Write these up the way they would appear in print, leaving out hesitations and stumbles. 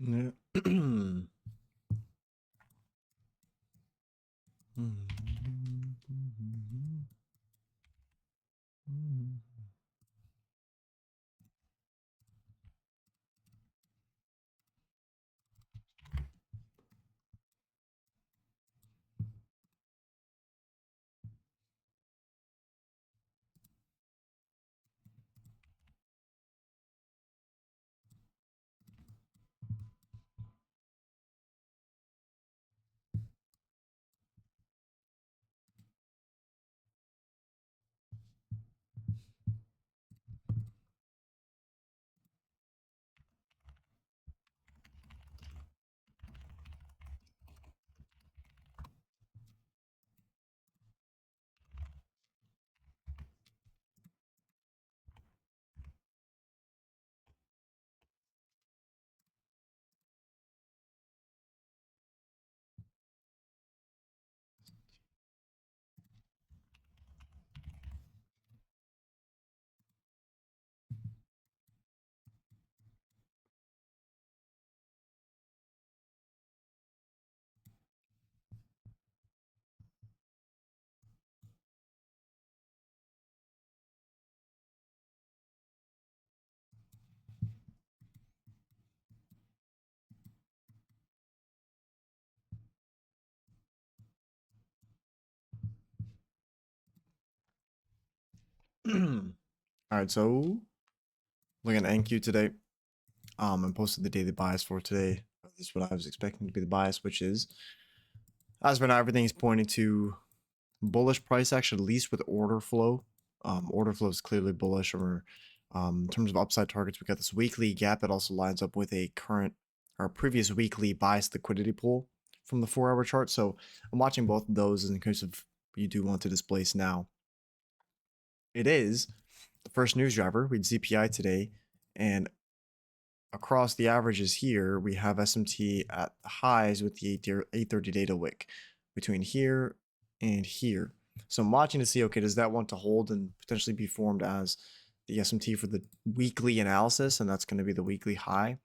Yeah. All right, so looking at NQ today. And posted the daily bias for today. This is what I was expecting to be the bias, which is, as for now, everything is pointing to bullish price action, at least with order flow. Order flow is clearly bullish. Or in terms of upside targets, we got this weekly gap that also lines up with a current or previous weekly bias liquidity pool from the 4-hour chart. So I'm watching both of those in case of you do want to displace now. It is the first news driver. We had CPI today, and across the averages here, we have SMT at the highs with the 830 data wick between here and here. So I'm watching to see, okay, does that want to hold and potentially be formed as the SMT for the weekly analysis? And that's going to be the weekly high.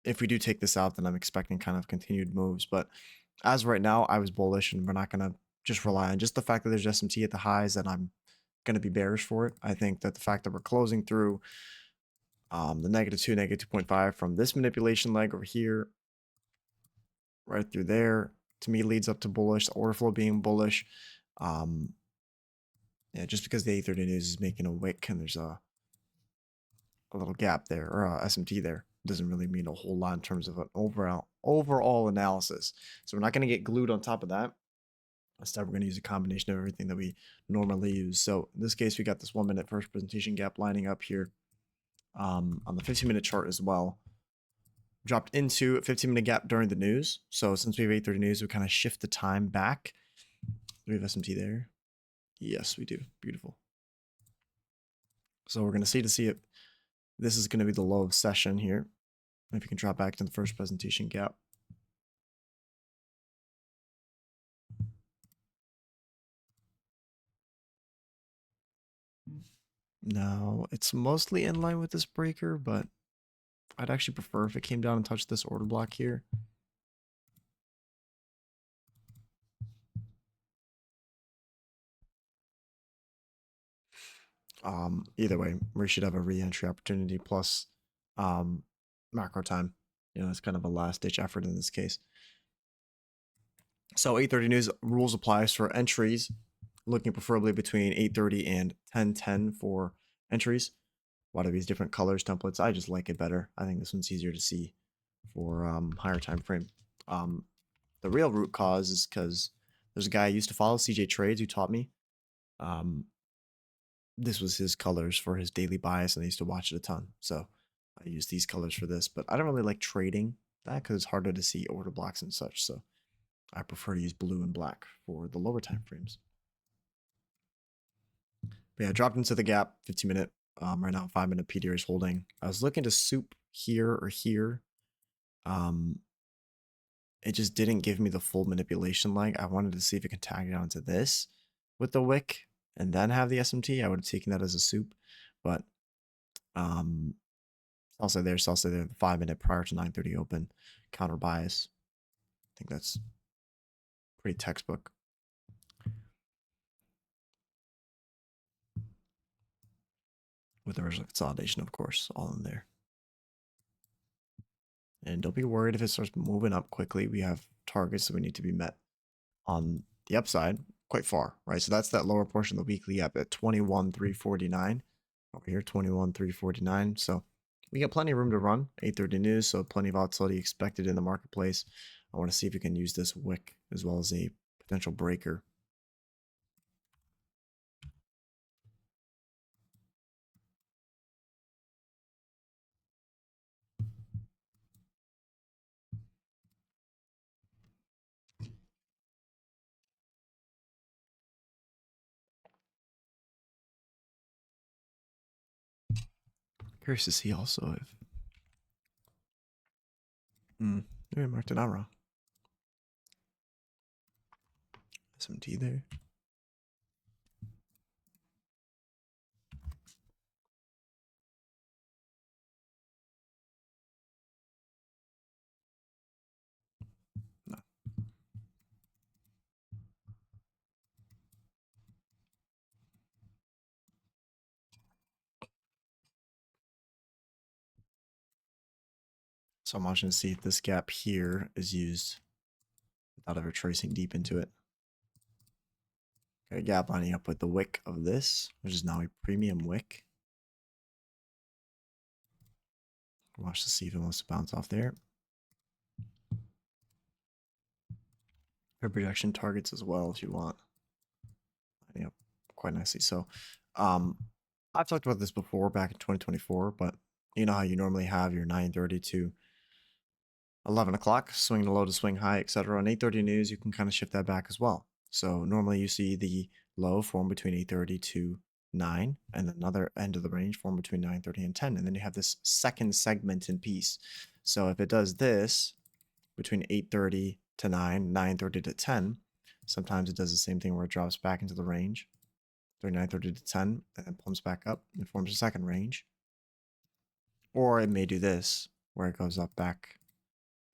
If we do take this out, then I'm expecting kind of continued moves. But as right now, I was bullish, and we're not going to just rely on just the fact that there's SMT at the highs that I'm going to be bearish for it. I think that the fact that we're closing through the -2, -2.5 from this manipulation leg over here, right through there, to me leads up to bullish. The order flow being bullish. Yeah, just because the 830 news is making a wick and there's a little gap there, or a SMT there, doesn't really mean a whole lot in terms of an overall analysis. So we're not going to get glued on top of that. Instead, we're going to use a combination of everything that we normally use. So in this case, we got this 1 minute first presentation gap lining up here on the 15-minute chart as well. Dropped into a 15-minute gap during the news. So since we have 8:30 news, we kind of shift the time back. Do we have SMT there? Yes, we do. Beautiful. So we're going to see if this is going to be the low of session here. If you can drop back to the first presentation gap. Now, it's mostly in line with this breaker, but I'd actually prefer if it came down and touched this order block here. Either way, we should have a re-entry opportunity plus macro time. You know, it's kind of a last-ditch effort in this case. So 8:30 news rules applies for entries, looking preferably between 8:30 and 10:10 for entries. A lot of these different colors templates, I just like it better. I think this one's easier to see for higher time frame. The real root cause is because there's a guy I used to follow, CJ Trades, who taught me. This was his colors for his daily bias, and I used to watch it a ton. So I use these colors for this, but I don't really like trading that because it's harder to see order blocks and such. So I prefer to use blue and black for the lower time frames. But yeah, dropped into the gap, 15-minute. Right now, 5-minute PDR is holding. I was looking to soup here or here. It just didn't give me the full manipulation leg. I wanted to see if it could tag down to this with the wick and then have the SMT. I would have taken that as a soup, but it's I'll say there, so I'll say there the 5 minute prior to 9:30 open counter bias. I think that's pretty textbook. With the original consolidation, of course, all in there. And don't be worried if it starts moving up quickly. We have targets that we need to be met on the upside quite far, right? So that's that lower portion of the weekly gap at 21,349 over here, 21,349. So we got plenty of room to run. 8:30 news, so plenty of volatility expected in the marketplace. I want to see if we can use this wick as well as a potential breaker. Curious to see also if maybe I marked it out wrong. SMT there. No. So I'm watching to see if this gap here is used without ever tracing deep into it. Got a gap lining up with the wick of this, which is now a premium wick. Watch to see if it wants to bounce off there. Your projection targets as well if you want. Lining up quite nicely. So I've talked about this before back in 2024, but you know how you normally have your 9:30 to 11 o'clock, swing to low to swing high, etc. On 8:30 news, you can kind of shift that back as well. So normally you see the low form between 8:30 to 9, and another end of the range form between 9:30 and 10, and then you have this second segment in piece. So if it does this between 8:30 to 9, 9:30 to 10, sometimes it does the same thing where it drops back into the range during 9:30 to 10, and then plumps back up and forms a second range. Or it may do this where it goes up back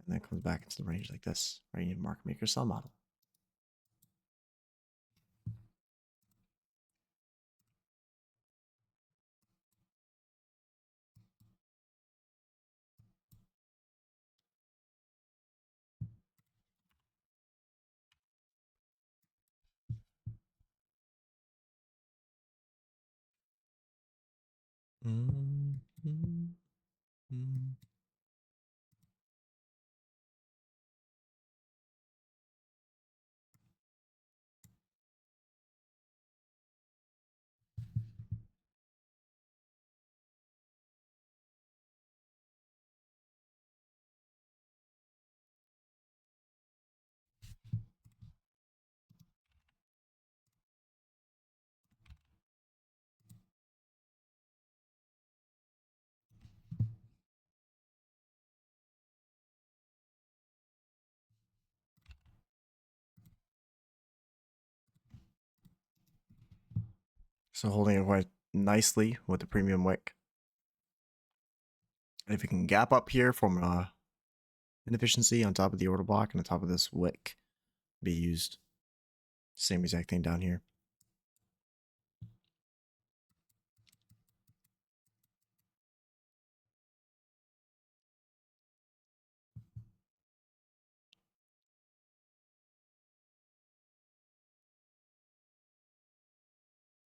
and then comes back into the range like this, right? You need a market maker sell model. So holding it quite nicely with the premium wick. And if you can gap up here from inefficiency on top of the order block and on top of this wick, be used. Same exact thing down here.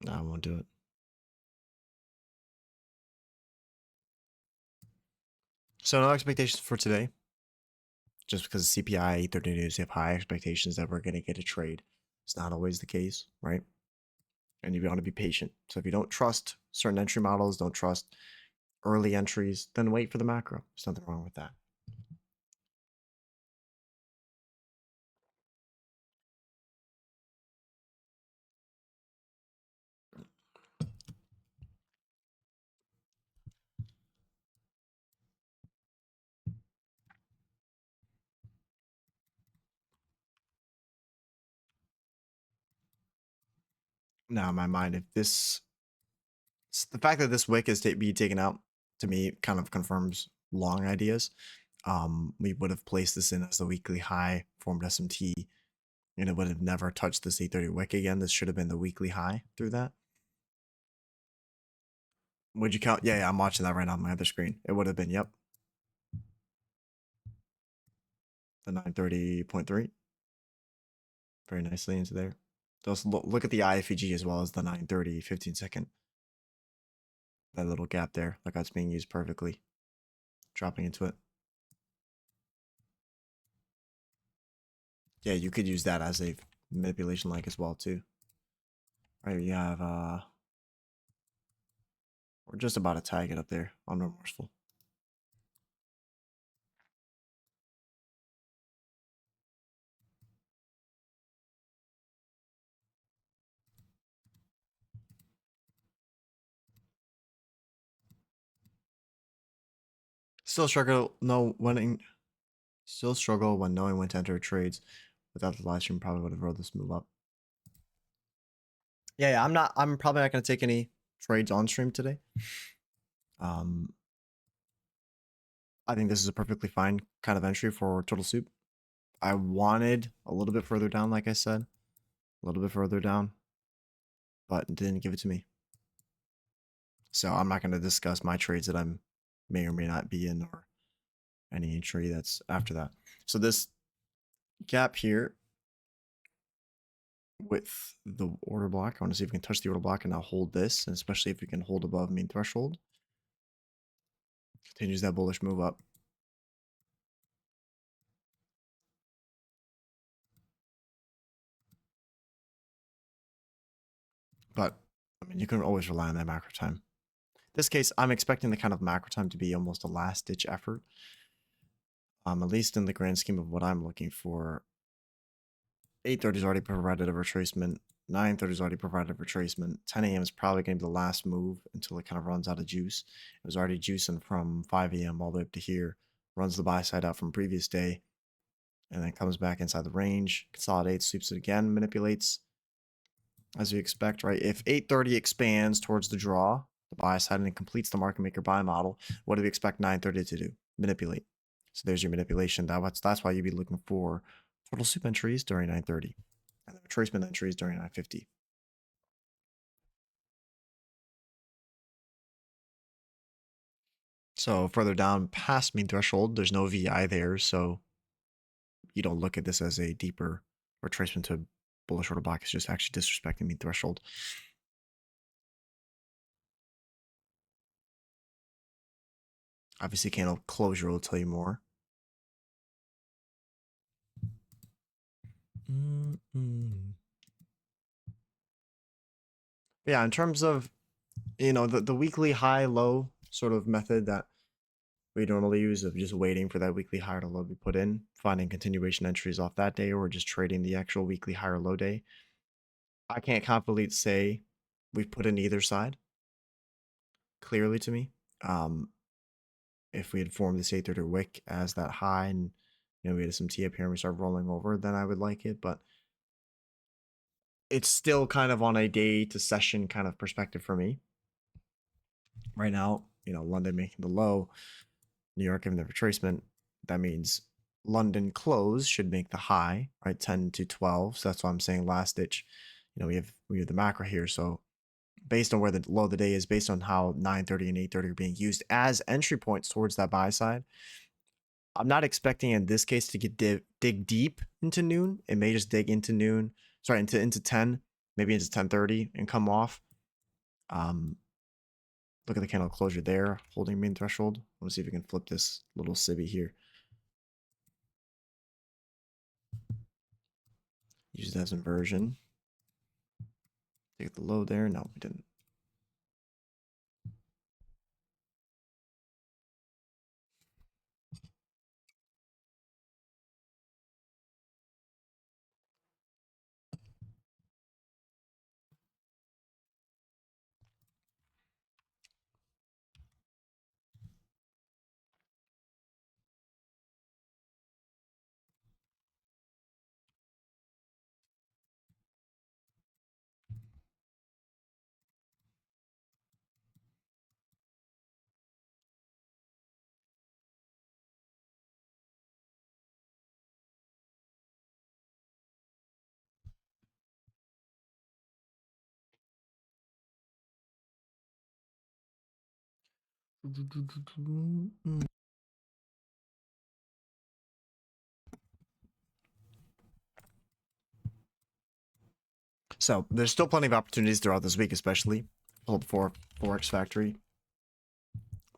No, I won't do it. So no expectations for today. Just because the CPI 8:30 news, you have high expectations that we're going to get a trade. It's not always the case, right? And you want to be patient. So if you don't trust certain entry models, don't trust early entries, then wait for the macro. There's nothing wrong with that. Now, in my mind, if this, the fact that this wick is being taken out to me kind of confirms long ideas. We would have placed this in as the weekly high, formed SMT, and it would have never touched this 830 wick again. This should have been the weekly high through that. Would you count? Yeah, I'm watching that right now on my other screen. It would have been, yep, the 930.3. Very nicely into there. Just look at the IFEG as well as the 930 15-second. That little gap there, like that's being used perfectly. Dropping into it. Yeah, you could use that as a manipulation leg as well too. All right, you have we're just about to tag it up there on Remorseful. Still struggle when knowing when to enter trades. Without the live stream, probably would have rolled this move up. Yeah, I'm probably not gonna take any trades on stream today. I think this is a perfectly fine kind of entry for Turtle Soup. I wanted a little bit further down, like I said, a little bit further down, but it didn't give it to me. So I'm not going to discuss my trades that I may or may not be in, or any entry that's after that. So this gap here with the order block, I want to see if we can touch the order block and now hold this, and especially if we can hold above mean threshold. Continues that bullish move up. But I mean, you can always rely on that macro time. In this case, I'm expecting the kind of macro time to be almost a last ditch effort. At least in the grand scheme of what I'm looking for. 8:30 is already provided a retracement. 9:30 is already provided a retracement. 10 a.m. is probably going to be the last move until it kind of runs out of juice. It was already juicing from 5 a.m. all the way up to here. Runs the buy side out from previous day. And then comes back inside the range. Consolidates, sweeps it again, manipulates. As we expect, right? If 8:30 expands towards the draw, the buy side, and it completes the market maker buy model, what do we expect 9:30 to do? Manipulate. So there's your manipulation. That's why you'd be looking for Turtle Soup entries during 9:30 and the retracement entries during 9:50. So further down past mean threshold, there's no VI there, so you don't look at this as a deeper retracement to bullish order block. It's just actually disrespecting mean threshold. Obviously, candle closure will tell you more. Yeah, in terms of the weekly high low sort of method that we normally use of just waiting for that weekly high to low to be put in, finding continuation entries off that day, or just trading the actual weekly high or low day. I can't confidently say we've put in either side clearly to me. If we had formed this 830 wick as that high and we had some T up here and we start rolling over, then I would like it, but it's still kind of on a day to session kind of perspective for me. Right now, London making the low, New York giving the retracement. That means London close should make the high, right? 10 to 12. So that's why I'm saying last ditch. We have the macro here. So based on where the low of the day is, based on how 9:30 and 8:30 are being used as entry points towards that buy side, I'm not expecting in this case to get dig deep into noon. It may just dig into noon, sorry, into 10, maybe into 10:30 and come off. Look at the candle closure there, holding main threshold. Let's see if we can flip this little sibi here. Use it as inversion. Take the low there. No, we didn't. So there's still plenty of opportunities throughout this week, especially pull up for Forex Factory.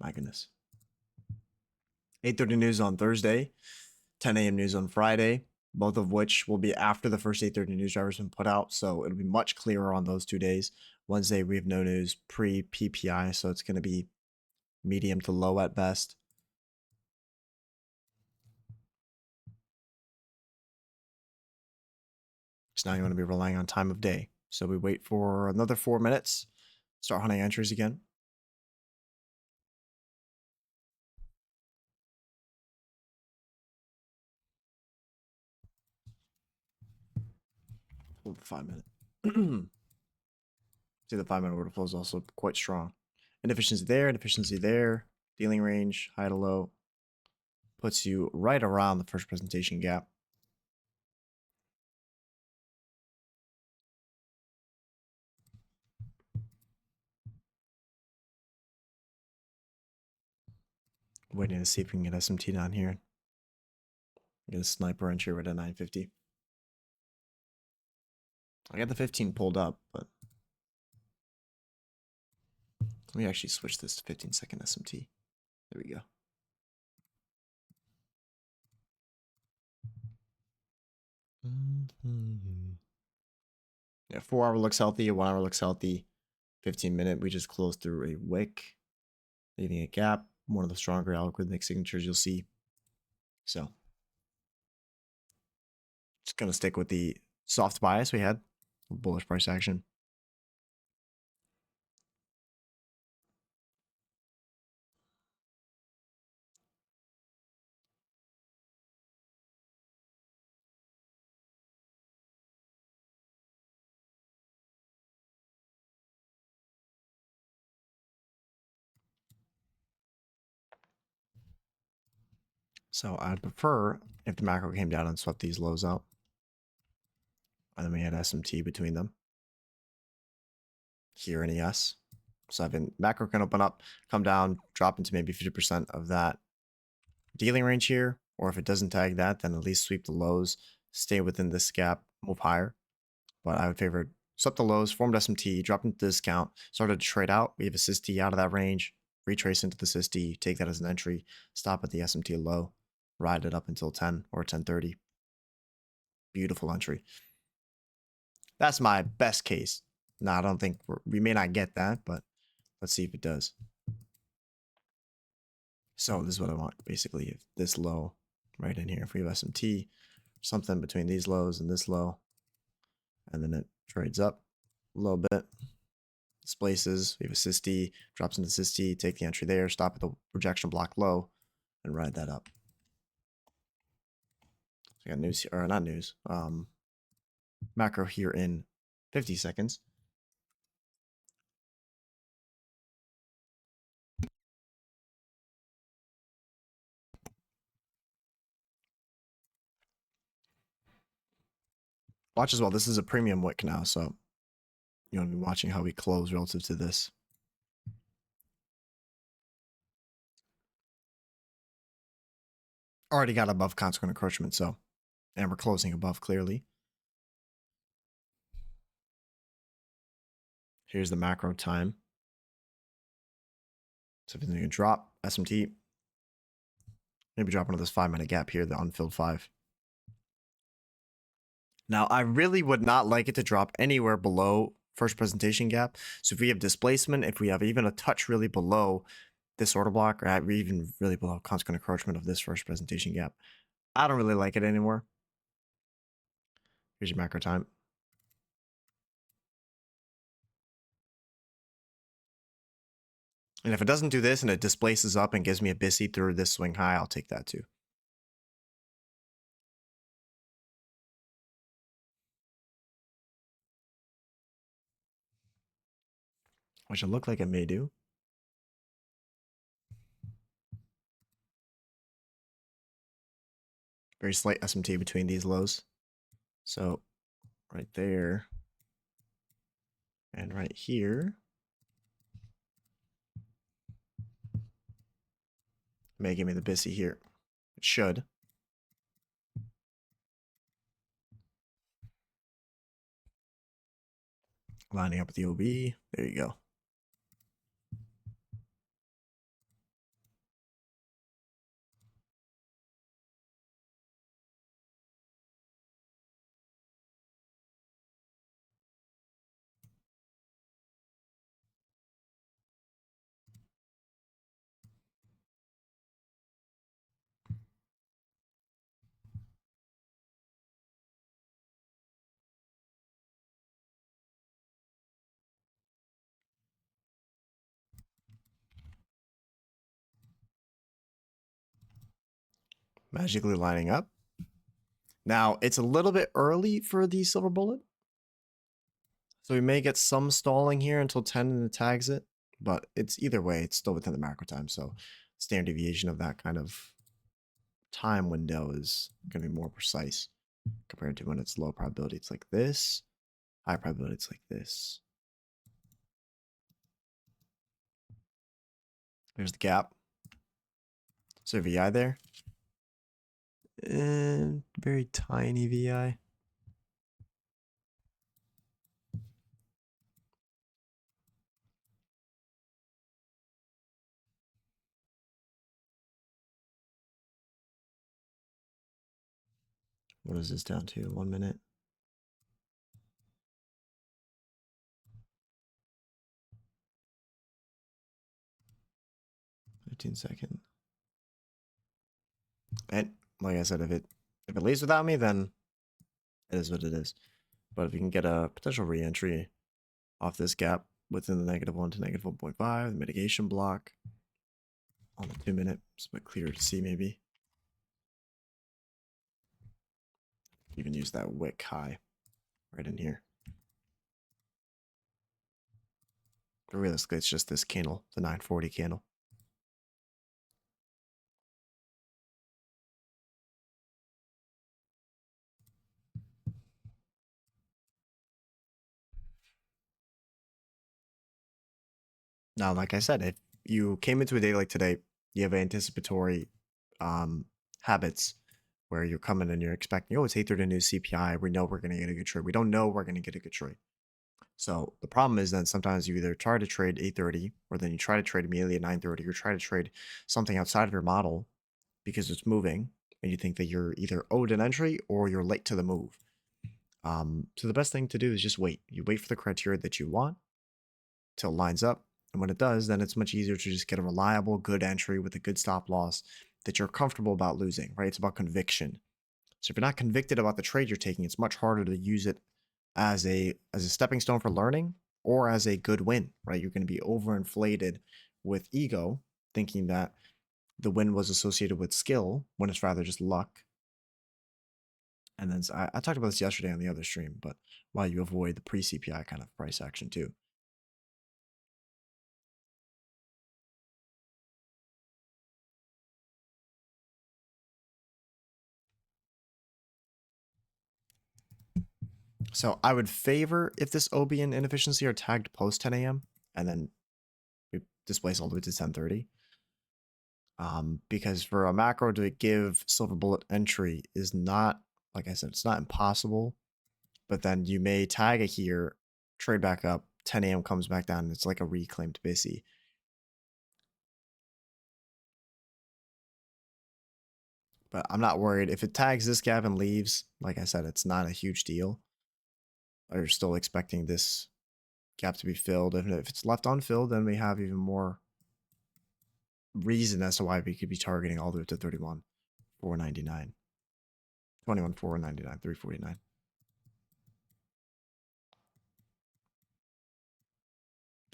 My goodness. 8:30 news on Thursday, 10 a.m. news on Friday, both of which will be after the first 8:30 news driver has been put out. So it'll be much clearer on those 2 days. Wednesday, we have no news pre-PPI, so it's going to be medium to low at best. So now you want to be relying on time of day. So we wait for another 4 minutes, start hunting entries again. Hold the 5 minute. See, the 5 minute order flow is also quite strong. Inefficiency there, dealing range, high to low. Puts you right around the first presentation gap. Waiting to see if we can get SMT down here. Get a sniper entry right at 950. I got the 15 pulled up, but let me actually switch this to 15-second SMT. There we go. Yeah, 4 hour looks healthy, 1 hour looks healthy. 15-minute, we just closed through a wick, leaving a gap. One of the stronger algorithmic signatures you'll see. So, just gonna stick with the soft bias we had, bullish price action. So I'd prefer if the macro came down and swept these lows out. And then we had SMT between them. Here in ES. So I've been macro can open up, come down, drop into maybe 50% of that dealing range here. Or if it doesn't tag that, then at least sweep the lows, stay within this gap, move higher. But I would favor swept the lows, formed SMT, dropped into discount, started to trade out. We have a SysD out of that range, retrace into the SysD, take that as an entry, stop at the SMT low, ride it up until 10 or 10:30. Beautiful entry. That's my best case. Now, I don't think we may not get that, but let's see if it does. So this is what I want, basically. If this low right in here, if we have SMT, something between these lows and this low, and then it trades up a little bit, displaces, we have a SysD, drops into SysD, take the entry there, stop at the rejection block low, and ride that up. So I got news here, or not news, macro here in 50 seconds. Watch as well. This is a premium wick now, so you want to be watching how we close relative to this. Already got above consequent encroachment, so, and we're closing above clearly. Here's the macro time. So if you can drop SMT, maybe drop into this 5 minute gap here, the unfilled 5. Now, I really would not like it to drop anywhere below first presentation gap. So if we have displacement, if we have even a touch really below this order block, or even really below consequent encroachment of this first presentation gap, I don't really like it anymore. Here's your macro time. And if it doesn't do this and it displaces up and gives me a bisi through this swing high, I'll take that too. Which it look like it may do. Very slight SMT between these lows. So right there and right here. May give me the bisi here. It should. Lining up with the OB. There you go. Magically lining up. Now, it's a little bit early for the silver bullet. So we may get some stalling here until 10 and it tags it. But it's either way, it's still within the macro time. So standard deviation of that kind of time window is going to be more precise compared to when it's low probability. It's like this. High probability, it's like this. There's the gap. So VI there. And very tiny VI. What is this down to? 1 minute. Second. And like I said, if it leaves without me, then it is what it is. But if you can get a potential re-entry off this gap within the -1 to -1.5, the mitigation block on the 2 minute, it's a bit clearer to see maybe. You can use that wick high right in here. But realistically, it's just this candle, the 940 candle. Now, like I said, if you came into a day like today, you have anticipatory habits where you're coming and you're expecting, oh, it's 8:30 new CPI. We know we're going to get a good trade. We don't know we're going to get a good trade. So the problem is then sometimes you either try to trade 8:30 or then you try to trade immediately at 9:30 or try to trade something outside of your model because it's moving and you think that you're either owed an entry or you're late to the move. So the best thing to do is just wait. You wait for the criteria that you want till it lines up. And when it does, then it's much easier to just get a reliable, good entry with a good stop loss that you're comfortable about losing, right? It's about conviction. So if you're not convicted about the trade you're taking, it's much harder to use it as a stepping stone for learning or as a good win, right? You're going to be overinflated with ego, thinking that the win was associated with skill when it's rather just luck. And then I talked about this yesterday on the other stream, but why you avoid the pre-CPI kind of price action too. So I would favor if this OB and inefficiency are tagged post 10 a.m. and then we displace all the way to 10:30. Because for a macro to give silver bullet entry is not, like I said, it's not impossible, but then you may tag it here, trade back up, 10 a.m. comes back down, and it's like a reclaimed bisi. But I'm not worried. If it tags this gap and leaves, like I said, it's not a huge deal. You're still expecting this gap to be filled. And if it's left unfilled, then we have even more reason as to why we could be targeting all the way to 31,499. 21,499, 349.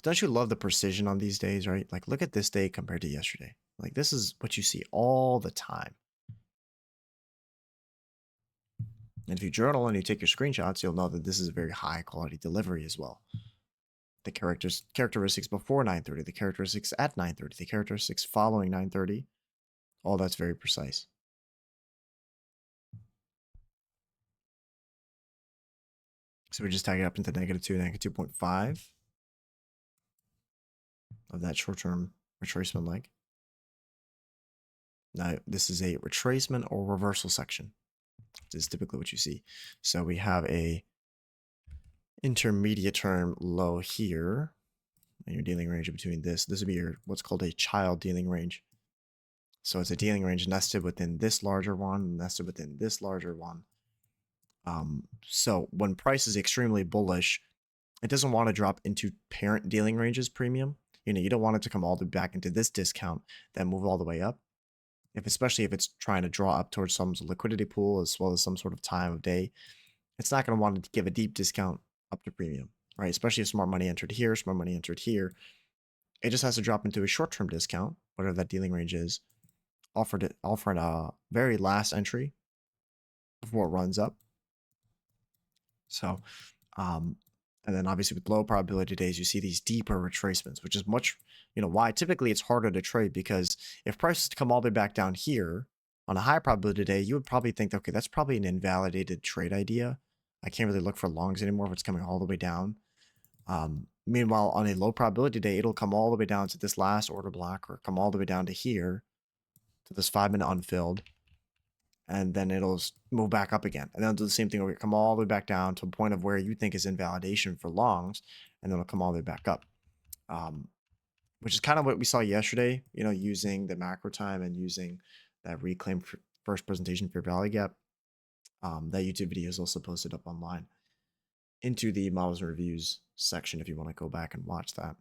Don't you love the precision on these days, right? Like, look at this day compared to yesterday. Like, this is what you see all the time. And if you journal and you take your screenshots, you'll know that this is a very high quality delivery as well. The characteristics before 9:30, the characteristics at 9:30, the characteristics following 9:30, all that's very precise. So we just tag it up into -2, -2.5 of that short-term retracement leg. Now, this is a retracement or reversal section. This is typically what you see. So we have a intermediate term low here, and your dealing range between this. This would be your what's called a child dealing range. So it's a dealing range nested within this larger one, nested within this larger one. So when price is extremely bullish, it doesn't want to drop into parent dealing ranges premium. You don't want it to come all the way back into this discount, then move all the way up. Especially if it's trying to draw up towards some liquidity pool as well as some sort of time of day, it's not going to want to give a deep discount up to premium, right? Especially if smart money entered here, smart money entered here. It just has to drop into a short-term discount, whatever that dealing range is, offered a very last entry before it runs up. So, and then obviously with low probability days, you see these deeper retracements, which is much, why typically it's harder to trade, because if prices come all the way back down here on a high probability day, you would probably think, okay, that's probably an invalidated trade idea. I can't really look for longs anymore if it's coming all the way down. Meanwhile, on a low probability day, it'll come all the way down to this last order block or come all the way down to here to this 5-minute unfilled. And then it'll move back up again. And then it'll do the same thing where it come all the way back down to a point of where you think is invalidation for longs, and then it'll come all the way back up. Which is kind of what we saw yesterday, using the macro time and using that reclaim first presentation fair value gap. That YouTube video is also posted up online into the models and reviews section if you want to go back and watch that.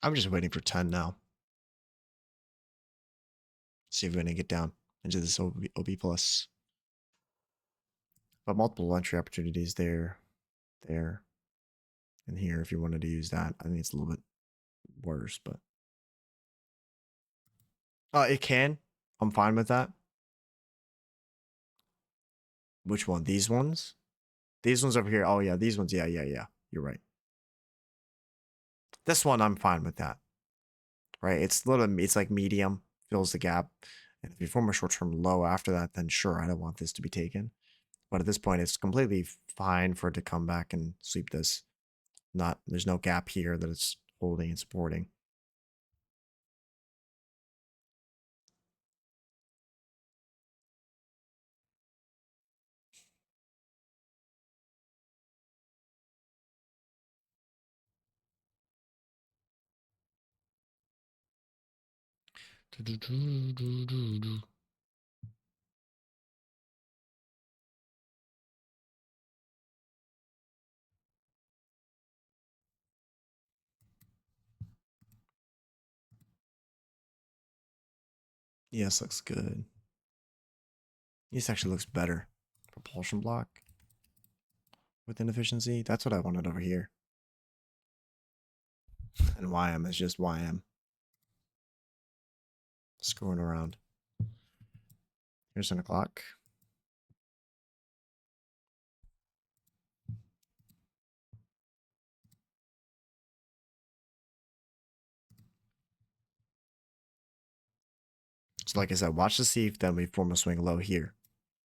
I'm just waiting for 10 now. See if we're going to get down into this OB plus. But multiple entry opportunities there, and here if you wanted to use that. I think it's a little bit worse, but it can. I'm fine with that. Which one? These ones? These ones over here. Oh yeah, these ones. Yeah. You're right. This one, I'm fine with that. Right? It's like medium, fills the gap. And if you form a short-term low after that, then sure, I don't want this to be taken. But at this point, it's completely fine for it to come back and sweep this. There's no gap here that it's holding and supporting. Yes, looks good. This actually looks better. Propulsion block with inefficiency. That's what I wanted over here. And YM is just YM. Screwing around. Here's 10 o'clock. So like I said, watch to see if then we form a swing low here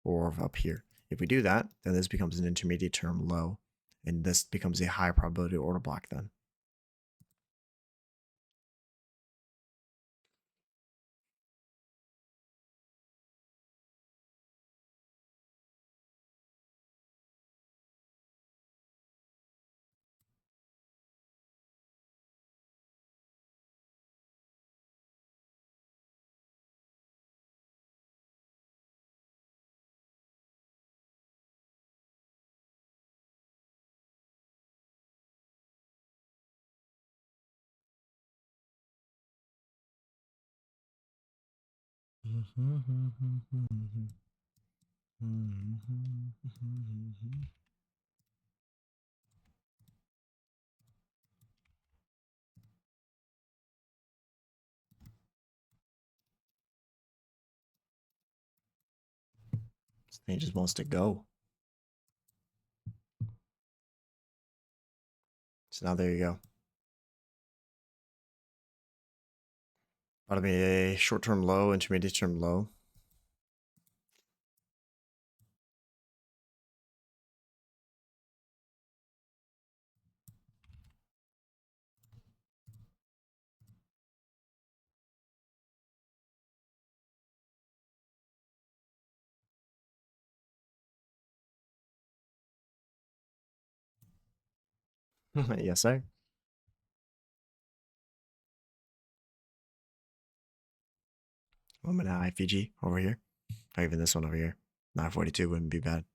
or up here. If we do that, then this becomes an intermediate term low, and this becomes a high probability order block then. He just wants to go. So now there you go. Ought to be a short-term low, intermediate-term low. Yes, sir. I'm an IFG over here. Or even this one over here. 942 wouldn't be bad.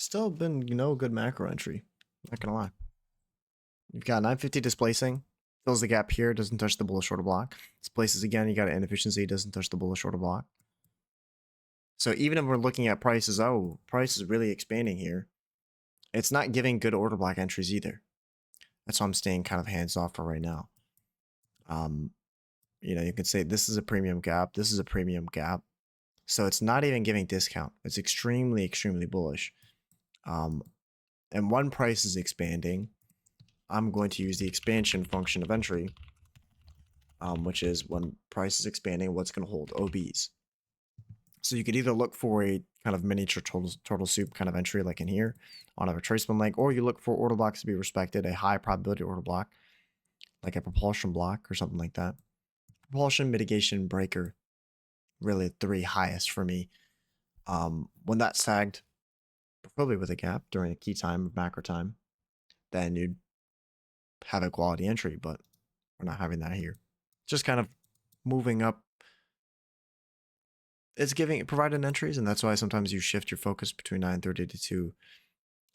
Still been, good macro entry. Not gonna lie. You've got 950 displacing. Fills the gap here, doesn't touch the bullish order block. Displaces again, you got an inefficiency, doesn't touch the bullish order block. So even if we're looking at prices, price is really expanding here. It's not giving good order block entries either. That's why I'm staying kind of hands off for right now. You could say this is a premium gap. This is a premium gap. So it's not even giving discount. It's extremely, extremely bullish. And when price is expanding, I'm going to use the expansion function of entry, which is when price is expanding, what's going to hold? OBs. So you could either look for a kind of miniature turtle soup kind of entry like in here on a retracement leg, or you look for order blocks to be respected, a high probability order block, like a propulsion block or something like that. Propulsion, mitigation, breaker, really 3 highest for me. When that sagged, preferably with a gap during a key time, macro time, then you'd have a quality entry, but we're not having that here. Just kind of moving up. It's providing entries, and that's why sometimes you shift your focus between 930 to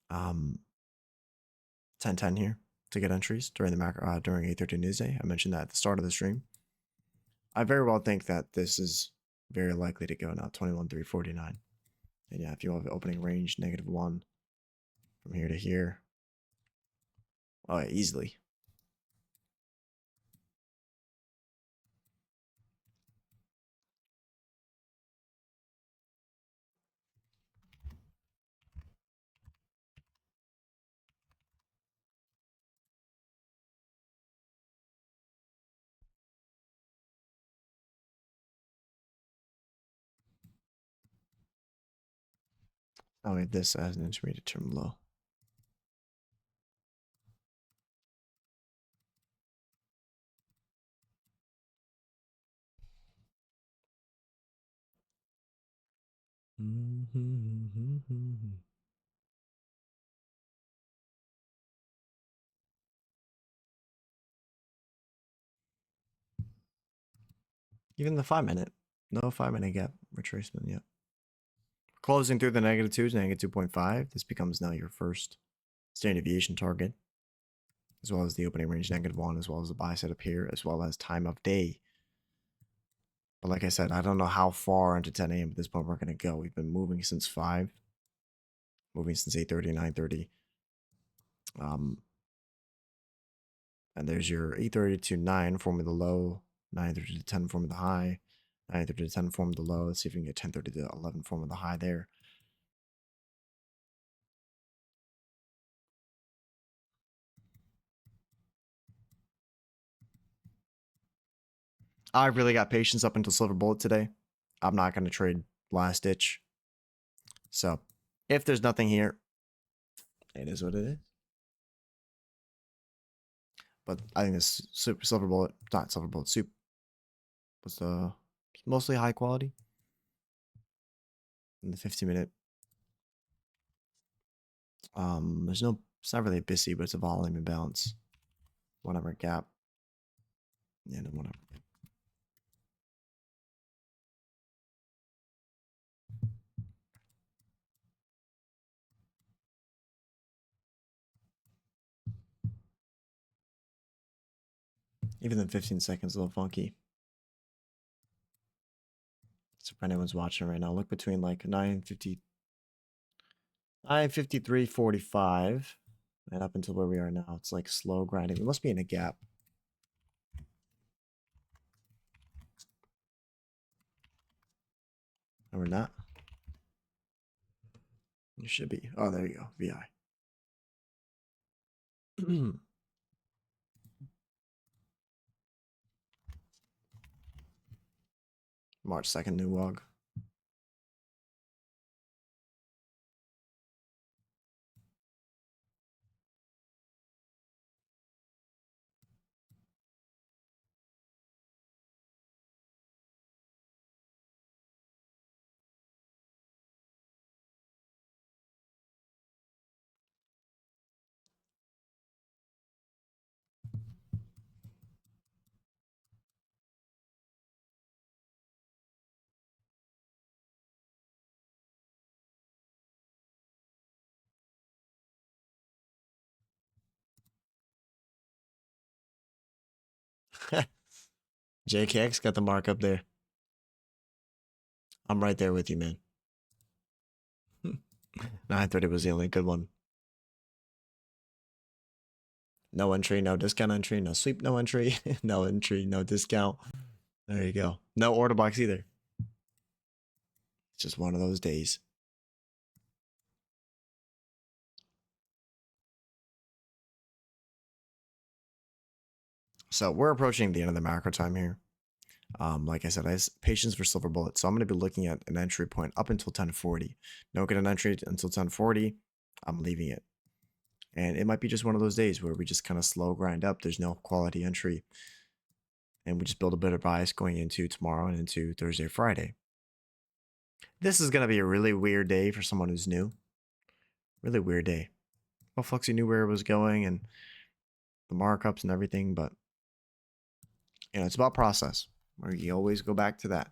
1010 here to get entries during the macro during 8:30 Newsday. I mentioned that at the start of the stream. I very well think that this is very likely to go now 21,349. And yeah, if you have opening range -1 from here to here, oh yeah, easily. I'll make this as an intermediate term low. Even the 5-minute, no 5-minute gap retracement yet. Closing through the -2s, -2.5. This becomes now your first standard deviation target, as well as the opening range -1, as well as the buy set up here, as well as time of day. But like I said, I don't know how far into 10 a.m. at this point we're going to go. We've been moving since 5, moving since 8:30, 9:30. And there's your 8:30 to 9 forming the low, 9:30 to 10 forming the high, 9:30 to 10 forming the low. Let's see if we can get 10:30 to 11 forming the high there. I really got patience up until Silver Bullet today. I'm not going to trade last ditch. So if there's nothing here, It is what it is. But I think this super silver bullet, not silver bullet, soup was mostly high quality. In the 15-minute, there's no, it's not really a bisi, but it's a volume imbalance. 1 hour gap. Yeah, no, 1 hour. Even the 15 seconds a little funky. So if anyone's watching right now, look between like 9:50, 9:53:45, and up until where we are now. It's like slow grinding. We must be in a gap. No, we're not. You should be. Oh, there you go. VI. March 2nd, new log. JKX got the mark up there. I'm right there with you, man. 9:30 was the only good one. No entry, no discount entry, no sweep, no entry, no entry, no discount. There you go. No order box either. It's just one of those days. So we're approaching the end of the macro time here. Like I said, I have patience for silver bullet. So I'm going to be looking at an entry point up until 1040. Don't get an entry until 1040. I'm leaving it. And it might be just one of those days where we just kind of slow grind up. There's no quality entry. And we just build a bit of bias going into tomorrow and into Thursday, Friday. This is going to be a really weird day for someone who's new. Really weird day. Well, Fluxy knew where it was going and the markups and everything, but you know, it's about process. Where you always go back to that.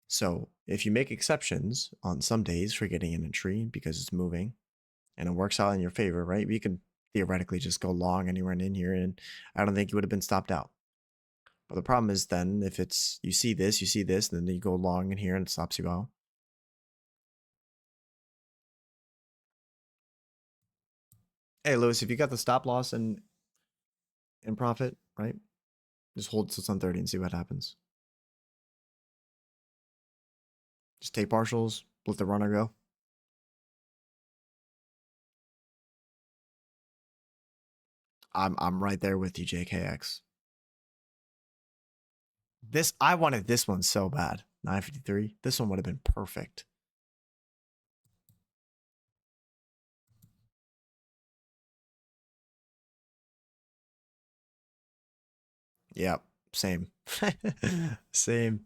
So if you make exceptions on some days for getting an entry because it's moving and it works out in your favor, right? You can theoretically just go long anywhere in here and I don't think you would have been stopped out. But the problem is then if it's, you see this, and then you go long in here and it stops you out. Hey, Lewis, if you got the stop loss and in profit, right? Just hold till 10:30 and see what happens. Just take partials, let the runner go. I'm right there with you, JKX. This, I wanted this one so bad. 953. This one would have been perfect. Yep. Same. Same.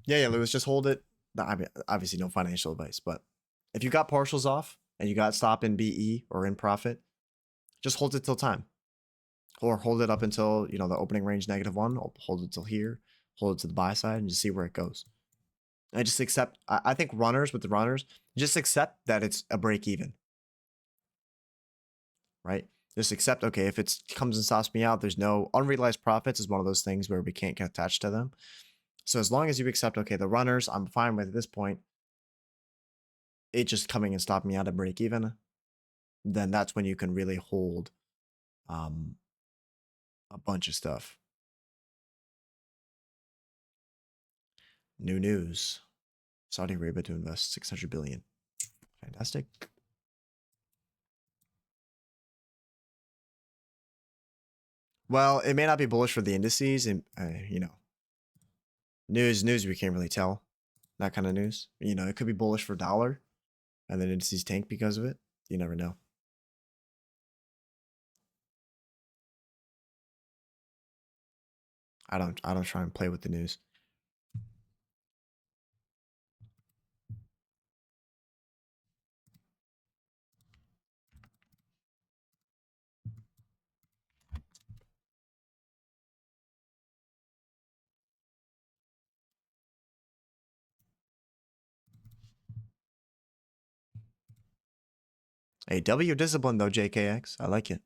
Yeah, Lewis, just hold it. I mean, obviously no financial advice, but if you got partials off and you got stop in BE or in profit, just hold it till time. Or hold it up until, you know, the opening range -1. Hold it till here. Hold it to the buy side and just see where it goes. I just accept, I think runners with the runners, just accept that it's a break even. Right? Just accept, okay, if it comes and stops me out, there's no unrealized profits is one of those things where we can't get attached to them. So as long as you accept, okay, the runners, I'm fine with at this point, it just coming and stopping me out at break even, then that's when you can really hold a bunch of stuff. New news. Saudi Arabia to invest 600 billion. Fantastic. Well, it may not be bullish for the indices, and you know, news we can't really tell. That kind of news. You know, it could be bullish for dollar, and then indices tank because of it. You never know. I don't try and play with the news. Hey, W discipline though, JKX. I like it.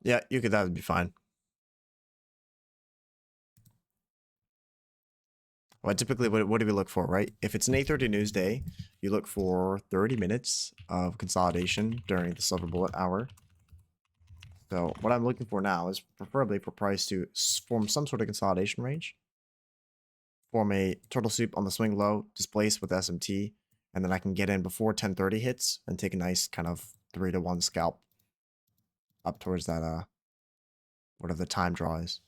Yeah, you could. That would be fine. Well, typically, what do we look for, right? If it's an 8:30 news day, you look for 30 minutes of consolidation during the silver bullet hour. So what I'm looking for now is preferably for price to form some sort of consolidation range, form a turtle soup on the swing low, displace with SMT, and then I can get in before 10:30 hits and take a nice kind of 3-to-1 scalp up towards that whatever the time draw is.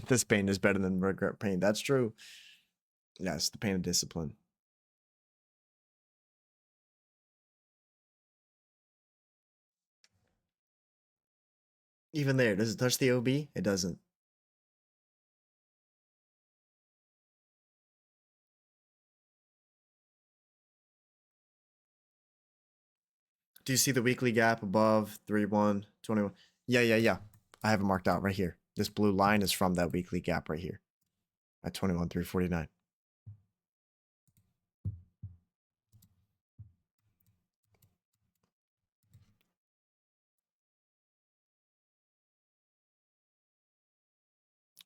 This pain is better than regret pain. That's true. Yes, the pain of discipline. Even there, does it touch the OB? It doesn't. Do you see the weekly gap above 3-1, 21? Yeah. I have it marked out right here. This blue line is from that weekly gap right here at 21,349.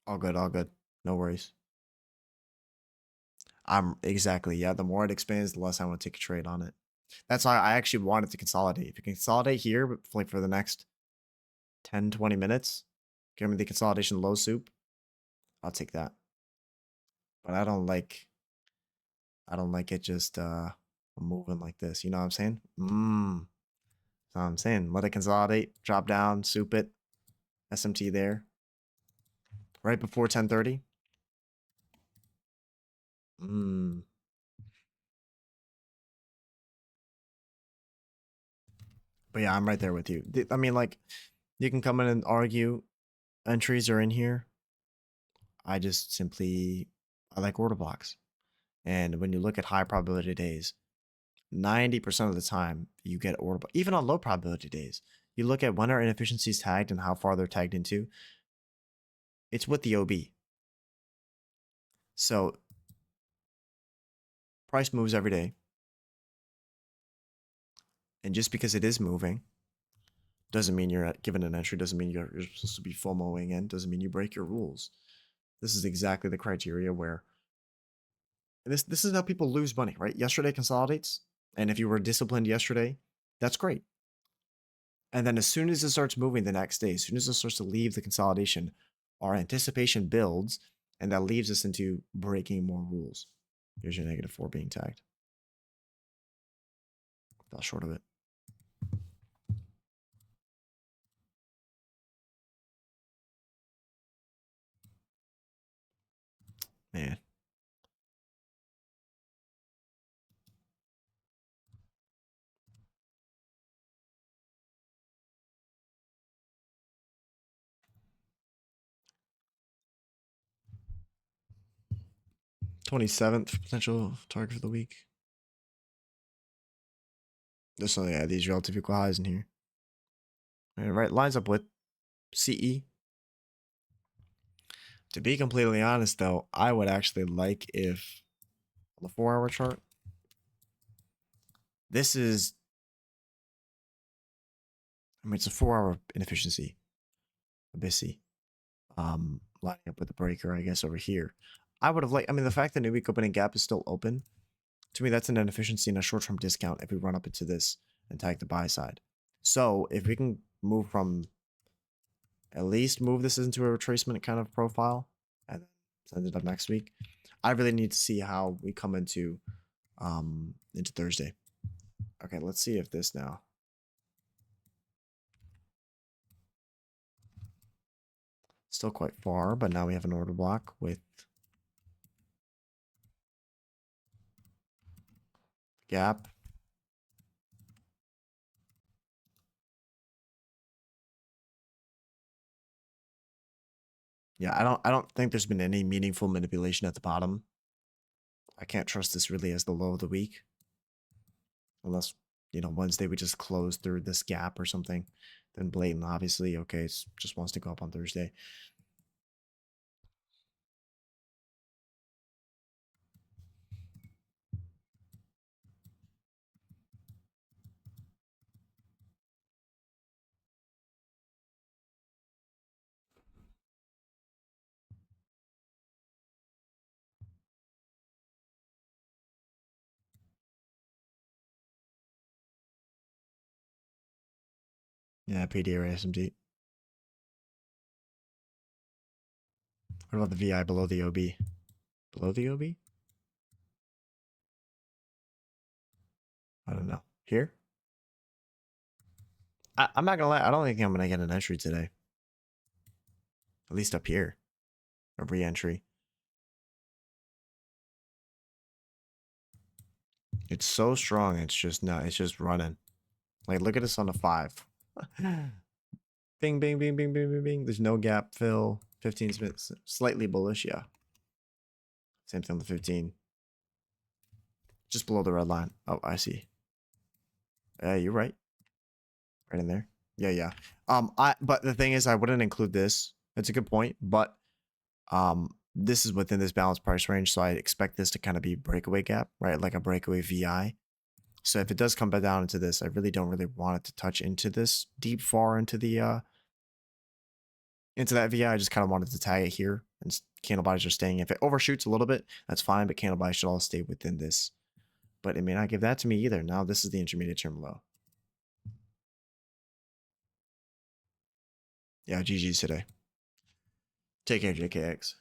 All good, all good. No worries. I'm exactly, yeah. The more it expands, the less I want to take a trade on it. That's why I actually wanted to consolidate. If you can consolidate here, but like for the next 10, 20 minutes, give me the consolidation low soup, I'll take that. But I don't like it just moving like this. You know what I'm saying? That's what I'm saying. Let it consolidate, drop down, soup it, SMT there. Right before 10:30. But yeah, I'm right there with you. I mean, like, you can come in and argue entries are in here. I just simply, I like order blocks. And when you look at high probability days, 90% of the time you get order block. Even on low probability days, you look at when are inefficiencies tagged and how far they're tagged into. It's with the OB. So price moves every day. And just because it is moving doesn't mean you're given an entry, doesn't mean you're supposed to be FOMOing in, doesn't mean you break your rules. This is exactly the criteria where this is how people lose money, right? Yesterday consolidates, and if you were disciplined yesterday, that's great. And then as soon as it starts moving the next day, as soon as it starts to leave the consolidation, our anticipation builds, and that leaves us into breaking more rules. Here's your -4 being tagged. Fell short of it. Man. $27th potential target for the week. There's so yeah, these relative equal highs in here. Right, lines up with CE. To be completely honest, though, I would actually like if on the 4-hour chart, this is, I mean, it's a 4-hour inefficiency, a bisi, lining up with the breaker, I guess, over here. I would have liked, I mean, the fact that new week opening gap is still open, to me, that's an inefficiency and a short-term discount if we run up into this and tag the buy side. So if we can move from, at least move this into a retracement kind of profile and send it up next week, I really need to see how we come into Thursday. Okay, let's see if this now. Still quite far, but now we have an order block with gap. Yeah, I don't think there's been any meaningful manipulation at the bottom. I can't trust this really as the low of the week. Unless, you know, Wednesday we just close through this gap or something. Then blatant, obviously, okay, it just wants to go up on Thursday. Yeah, PD or SMT. What about the VI below the OB? Below the OB? I don't know. Here? I'm not gonna lie, I don't think I'm gonna get an entry today. At least up here. A re-entry. It's so strong, it's just not, it's just running. Like, look at this on the 5. Bing, bing, bing, bing, bing, bing, bing. There's no gap fill. 15 minutes. Slightly bullish, yeah. Same thing on the 15. Just below the red line. Oh, I see. Yeah, you're right. Right in there. Yeah, yeah. But the thing is, I wouldn't include this. It's a good point, but this is within this balanced price range, so I expect this to kind of be breakaway gap, right? Like a breakaway VI. So if it does come back down into this, I really don't really want it to touch into this deep far into the into that VI. I just kind of wanted to tag it here, and candle bodies are staying. If it overshoots a little bit, that's fine, but candle bodies should all stay within this. But it may not give that to me either. Now this is the intermediate term low. Yeah, GG's today. Take care, JKX.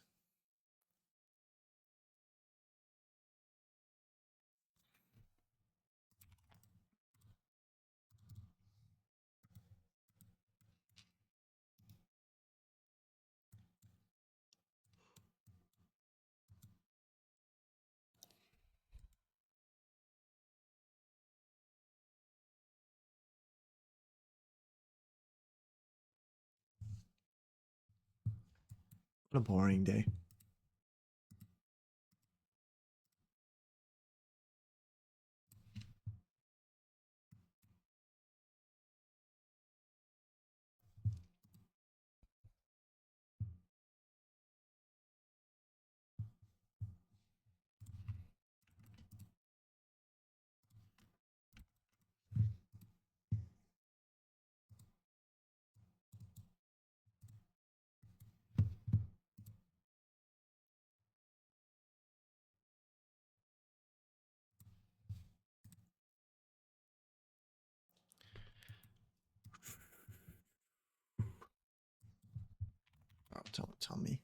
What a boring day. Oh, tell me.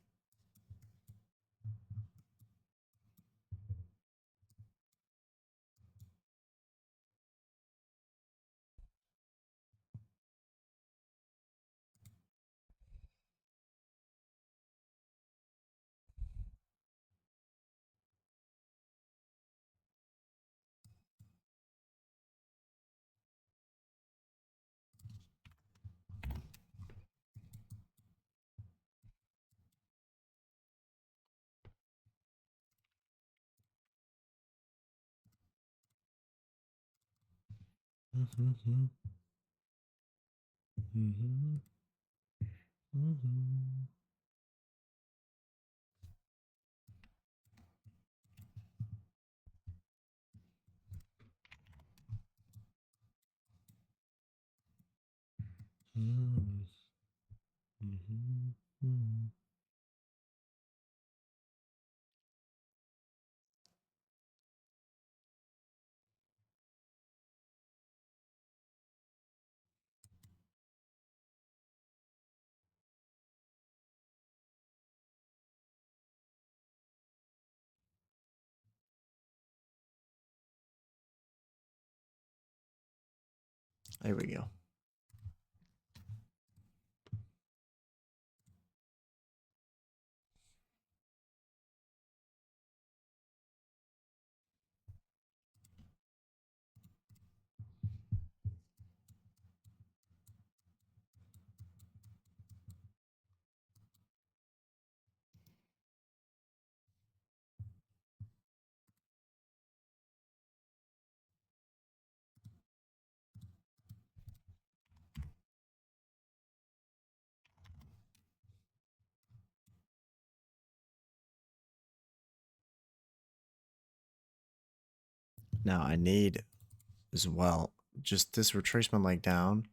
Mm-hmm. Mm-hmm. Mm-hmm. Mm-hmm. Mm-hmm. There we go. Now I need as well just this retracement leg down.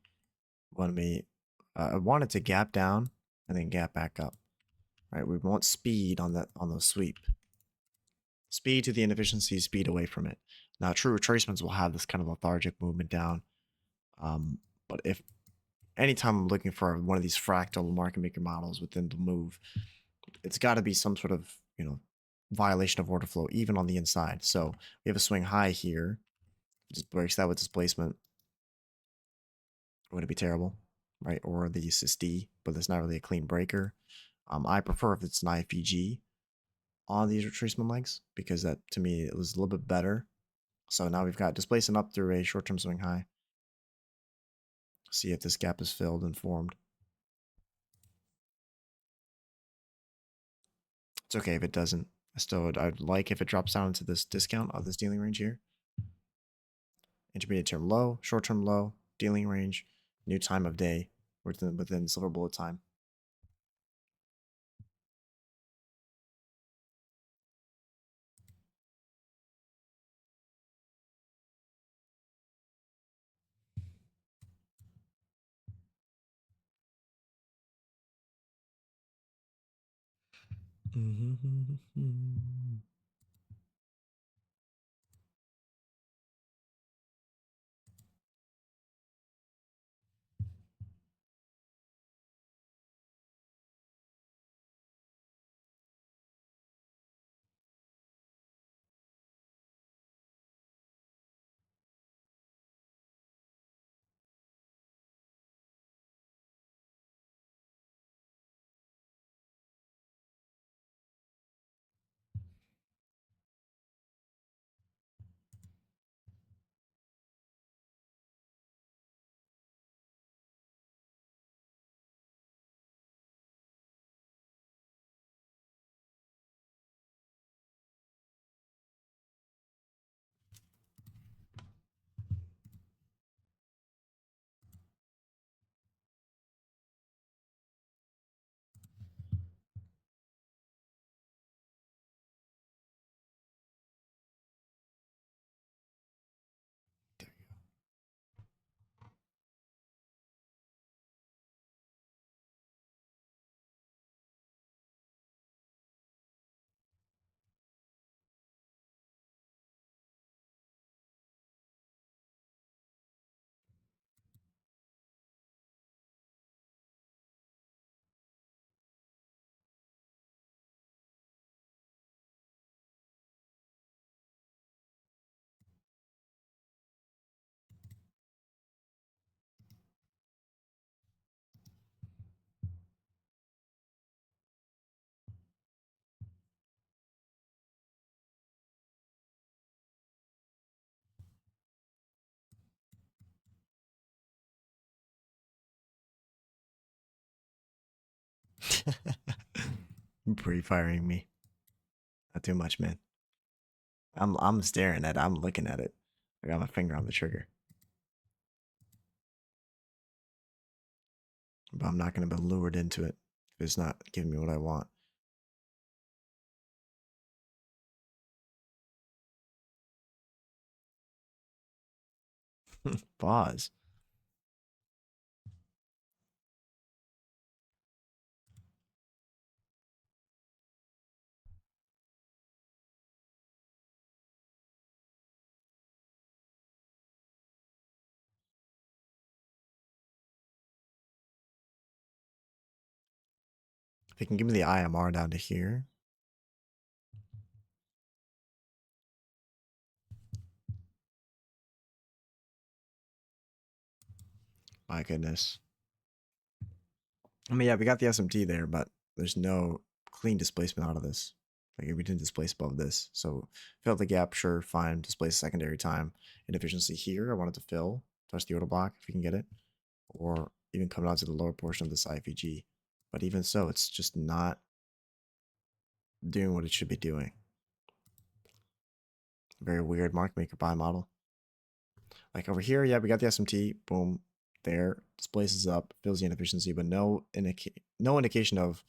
I want it to gap down and then gap back up. Right, we want speed on the sweep. Speed to the inefficiency, speed away from it. Now, true retracements will have this kind of lethargic movement down. But if anytime I'm looking for one of these fractal market maker models within the move, it's got to be some sort of, violation of order flow, even on the inside. So we have a swing high here. Just breaks that with displacement. Would it be terrible? Right? Or the SysD, but it's not really a clean breaker. I prefer if it's an IFEG on these retracement legs, because that, to me, it was a little bit better. So now we've got displacement up through a short-term swing high. See if this gap is filled and formed. It's okay if it doesn't. I'd like if it drops down into this discount of this dealing range here. Intermediate term low, short term low, dealing range, new time of day within silver bullet time. Pre-firing me. Not too much, man. I'm staring at it. I'm looking at it. I got my finger on the trigger. But I'm not gonna be lured into it if it's not giving me what I want. Pause. If you can give me the IMR down to here. My goodness. I mean, yeah, we got the SMT there, but there's no clean displacement out of this. Like, we didn't displace above this. So, fill the gap, sure, fine. Displace secondary time. Inefficiency here, I wanted to fill. Touch the order block if we can get it. Or even come down to the lower portion of this IVG. But even so, it's just not doing what it should be doing. Very weird market maker buy model. Like over here, yeah, we got the SMT. Boom. There. Displaces up. Fills the inefficiency, but no indication of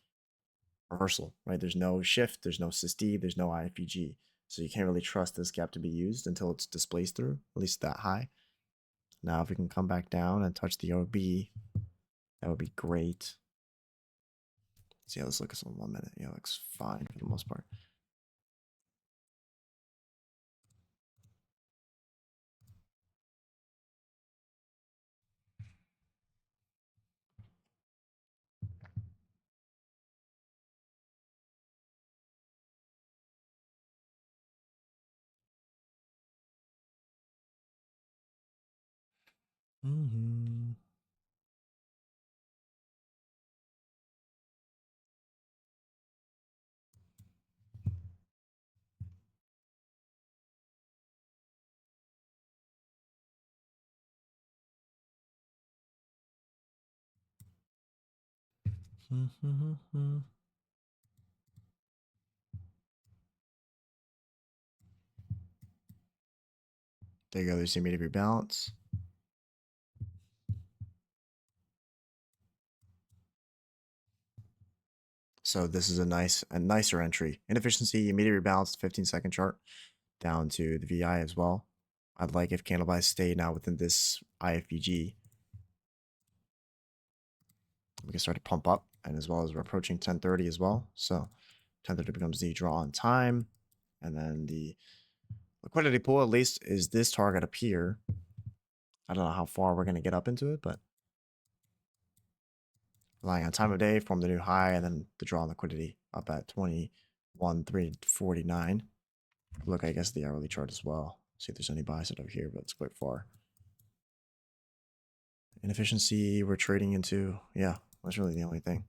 reversal, right? There's no shift, there's no sysd, there's no IFPG. So you can't really trust this gap to be used until it's displaced through, at least that high. Now, if we can come back down and touch the OB, that would be great. So yeah, let's look at this in 1 minute. Yeah, it looks fine for the most part. Mm-hmm. Mm-hmm. There you go. There's the immediate rebalance. So this is a nicer entry. Inefficiency, immediate rebalance, 15-second chart down to the VI as well. I'd like if candle buys stay now within this IFVG. We can start to pump up, and as well as we're approaching 10:30 as well. So 10:30 becomes the draw on time, and then the liquidity pool at least is this target up here. I don't know how far we're going to get up into it, but relying on time of day, form the new high, and then the draw on liquidity up at 21,349. Look, I guess the hourly chart as well. See if there's any buys over here, but it's quite far. Inefficiency we're trading into. Yeah, that's really the only thing.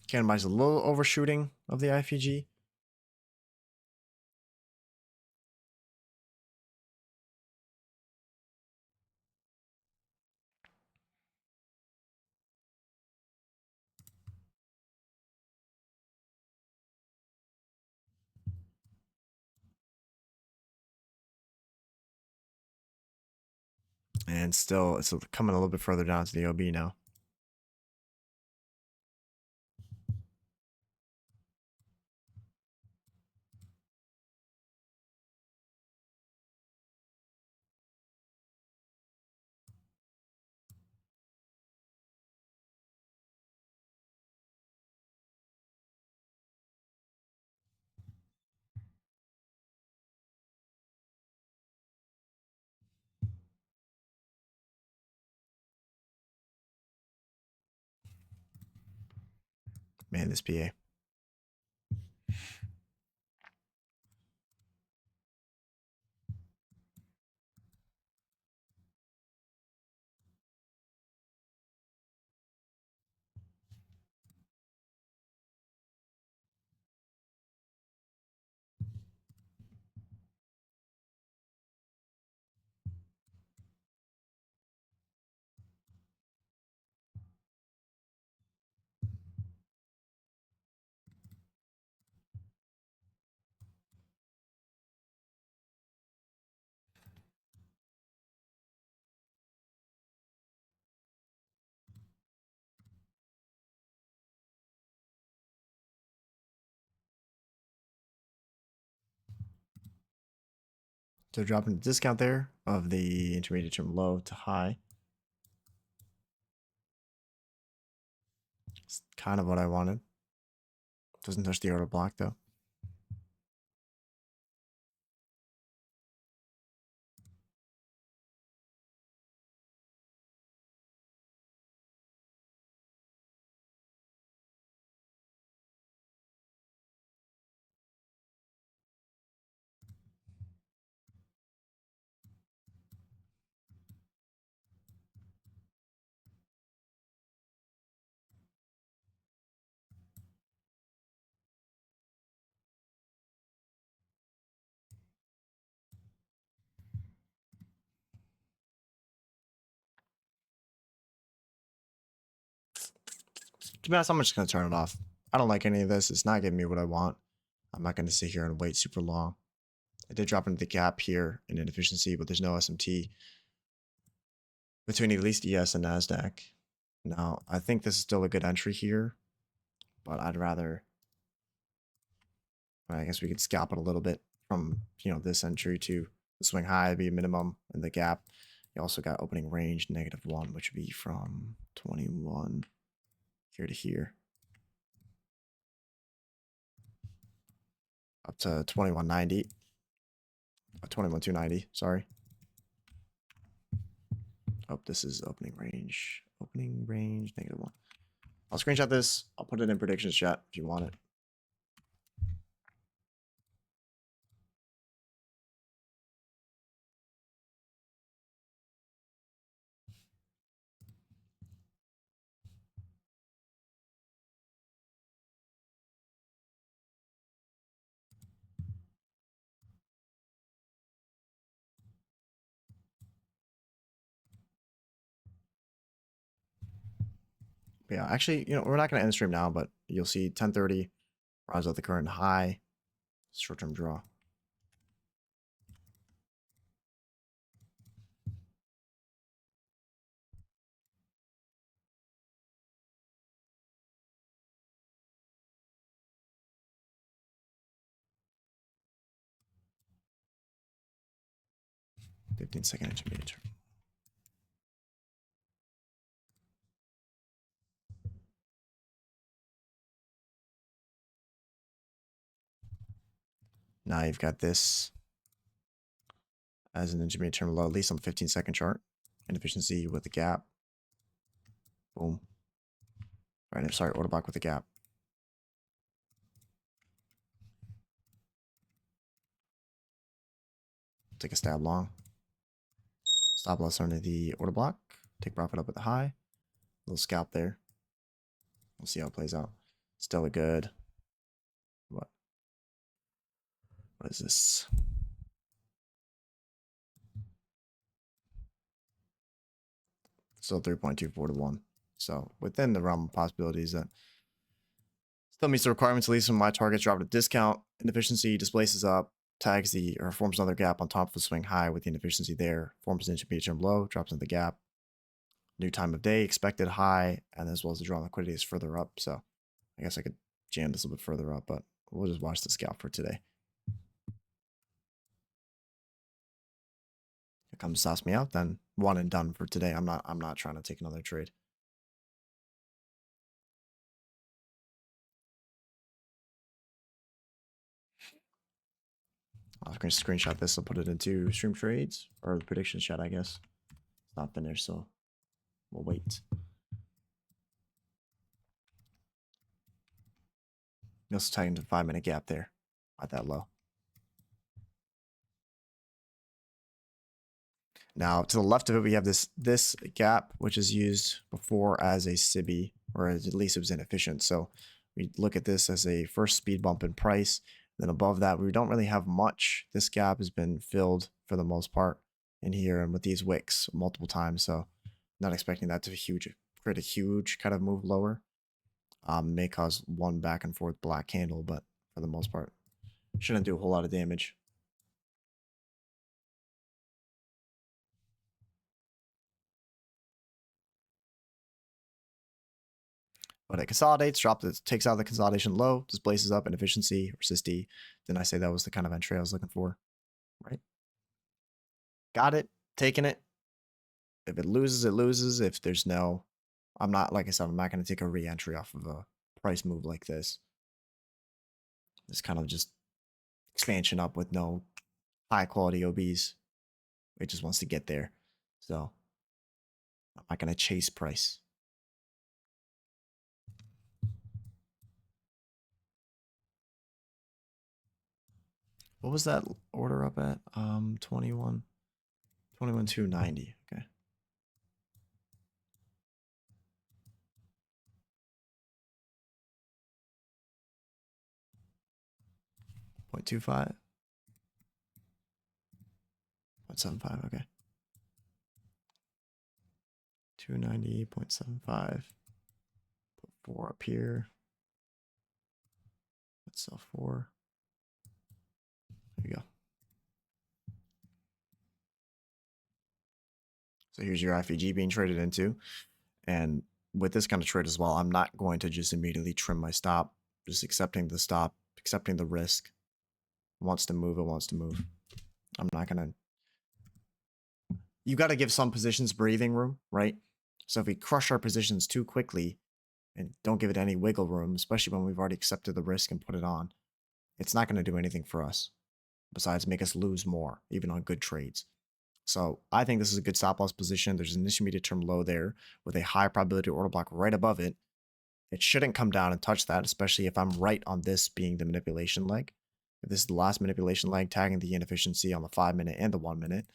Candle buys a little overshooting of the IFG. And still, it's coming a little bit further down to the OB now. Man, this PA. So dropping the discount there of the intermediate term low to high. It's kind of what I wanted. Doesn't touch the order block though. To be honest, I'm just going to turn it off. I don't like any of this. It's not giving me what I want. I'm not going to sit here and wait super long. I did drop into the gap here in inefficiency, but there's no SMT between at least ES and NASDAQ. Now, I think this is still a good entry here, but I'd rather, I guess we could scalp it a little bit from, this entry to the swing high be a minimum in the gap. You also got opening range -1, which would be from 21 here to here. Up to 2190. 21,290, sorry. Oh, this is opening range. Opening range -1. I'll screenshot this. I'll put it in predictions chat if you want it. But yeah, actually, we're not going to end the stream now, but you'll see 1030 rounds out the current high. Short-term draw. $15-second intermediate term. Now you've got this as an intermediate term low, at least on the 15-second chart. Inefficiency with the gap. Boom. All right, sorry, order block with the gap. Take a stab long. Stop loss under the order block. Take profit up at the high. Little scalp there. We'll see how it plays out. Still a good. What is this? Still 3.24 to 1. So within the realm of possibilities that still meets the requirements, at least when my targets drop at a discount. Inefficiency displaces up, tags or forms another gap on top of the swing high with the inefficiency there, forms an intermediate term low, drops into the gap. New time of day, expected high, and as well as the draw on liquidity is further up. So I guess I could jam this a little bit further up, but we'll just watch the scalp for today. If it comes stops me out, then one and done for today. I'm not trying to take another trade. I'm going to screenshot this. I'll put it into stream trades or the predictions chat, I guess. It's not been there, so we'll wait. You also tightened the 5-minute gap there at that low. Now, to the left of it, we have this gap, which is used before as a sibi, or at least it was inefficient. So we look at this as a first speed bump in price. Then above that, we don't really have much. This gap has been filled for the most part in here and with these wicks multiple times. So not expecting that to create a huge kind of move lower. May cause one back and forth black candle, but for the most part, shouldn't do a whole lot of damage. But it consolidates, takes out the consolidation low, displaces up inefficiency or SysD. Then I say that was the kind of entry I was looking for, right? Got it, taking it. If it loses, it loses. If there's no, like I said, I'm not going to take a re-entry off of a price move like this. It's kind of just expansion up with no high quality OBs. It just wants to get there. So I'm not going to chase price. What was that order up at? 21,290. Okay. 0.25. 0.75. Okay. 290.75. 4 up here. Let's sell 4. There you go. So here's your IFEG being traded into. And with this kind of trade as well, I'm not going to just immediately trim my stop, just accepting the stop, accepting the risk. It wants to move, it wants to move. I'm not going to. You got to give some positions breathing room, right? So if we crush our positions too quickly and don't give it any wiggle room, especially when we've already accepted the risk and put it on, it's not going to do anything for us besides make us lose more, even on good trades. So I think this is a good stop loss position. There's an intermediate term low there with a high probability order block right above it. It shouldn't come down and touch that, especially if I'm right on this being the manipulation leg. If this is the last manipulation leg, tagging the inefficiency on the 5-minute and the 1-minute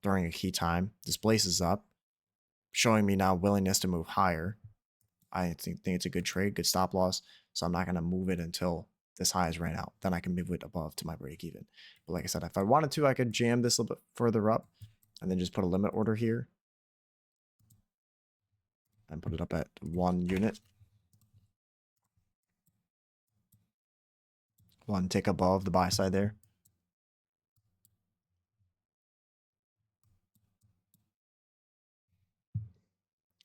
during a key time, displaces up, showing me now willingness to move higher. I think it's a good trade, good stop loss. So I'm not going to move it until this high is ran out. Then I can move it above to my break even. But like I said, if I wanted to, I could jam this a little bit further up and then just put a limit order here and put it up at 1 unit. 1 tick above the buy side there.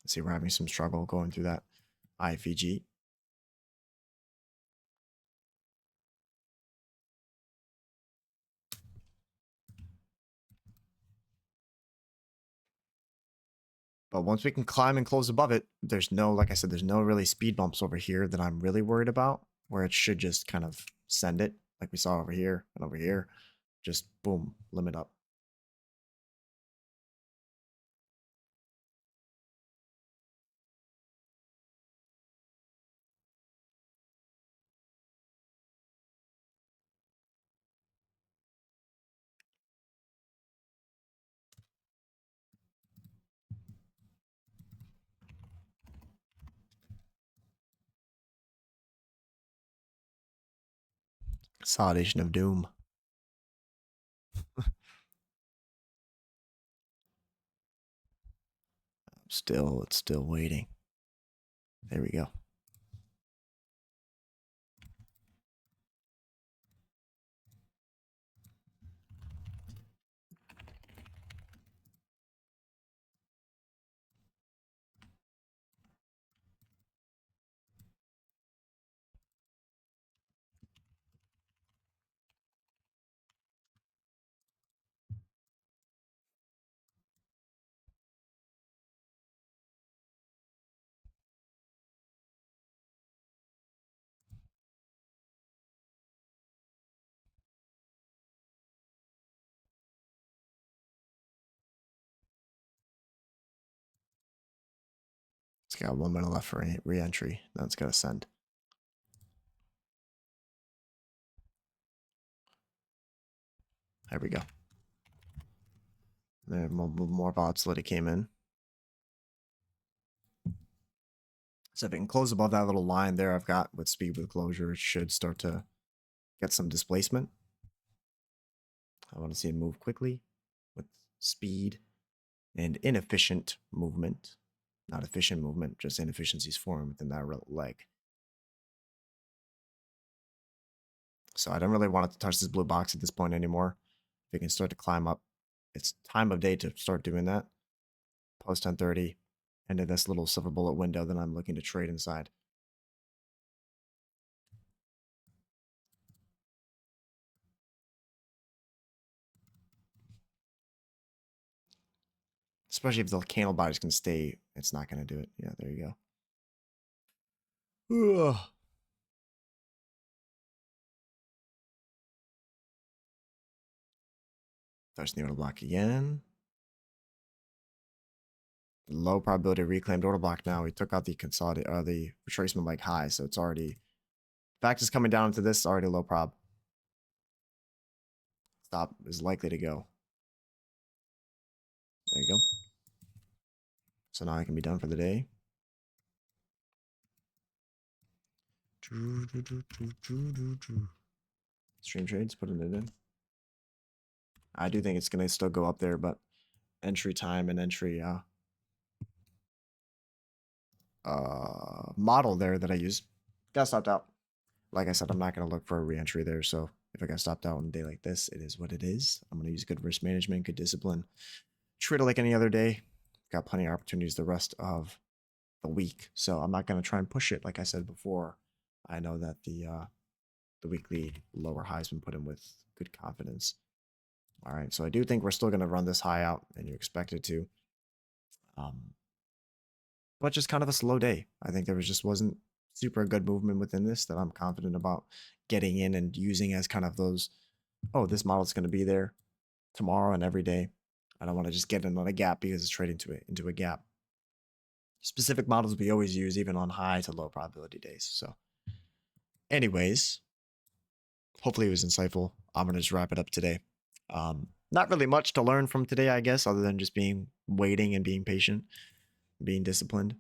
See, we're having some struggle going through that IFEG. But once we can climb and close above it, there's no, like I said, there's no really speed bumps over here that I'm really worried about, where it should just kind of send it like we saw over here and over here. Just boom, limit up. Consolidation of doom. It's still waiting. There we go. It's got 1 minute left for re-entry. Then it's gonna send. There we go. There, more volatility came in. So if it can close above that little line there I've got with speed with closure, it should start to get some displacement. I want to see it move quickly with speed and inefficient movement. Not efficient movement, just inefficiencies formed within that leg. So I don't really want it to touch this blue box at this point anymore. If it can start to climb up, it's time of day to start doing that. Post 1030 into this little silver bullet window that I'm looking to trade inside. Especially if the candle bodies can stay, it's not going to do it. Yeah, there you go. Ugh. Touch the order block again. Low probability reclaimed order block now. We took out the the retracement leg high, so it's already. Fact is coming down into this, already low prob. Stop is likely to go. There you go. So now I can be done for the day. Stream trades, putting it in. I do think it's going to still go up there, but entry time and entry, model there that I used got stopped out. Like I said, I'm not going to look for a reentry there. So if I got stopped out on a day like this, it is what it is. I'm going to use good risk management, good discipline. Treat it like any other day. Got plenty of opportunities the rest of the week. So I'm not going to try and push it. Like I said before, I know that the weekly lower high's been put in with good confidence. All right. So I do think we're still going to run this high out, and you expect it to. But just kind of a slow day. I think there just wasn't super good movement within this that I'm confident about getting in and using as kind of those, oh, this model's going to be there tomorrow and every day. I don't want to just get in on a gap because it's trading into a gap. Specific models we always use even on high to low probability days. So anyways, hopefully it was insightful. I'm going to just wrap it up today. Not really much to learn from today, I guess, other than just waiting and being patient, being disciplined.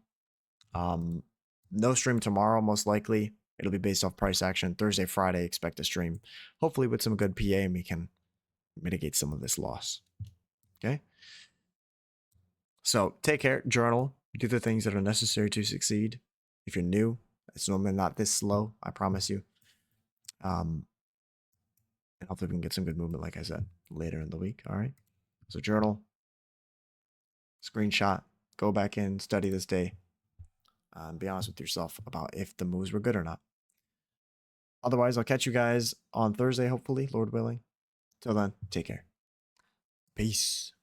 No stream tomorrow, most likely. It'll be based off price action. Thursday, Friday, expect a stream. Hopefully with some good PA, and we can mitigate some of this loss. Okay? So take care, journal, do the things that are necessary to succeed. If you're new, it's normally not this slow, I promise you. And hopefully we can get some good movement, like I said, later in the week. All right? So journal, screenshot, go back in, study this day. Be honest with yourself about if the moves were good or not. Otherwise, I'll catch you guys on Thursday, hopefully, Lord willing. Till then, take care. Peace.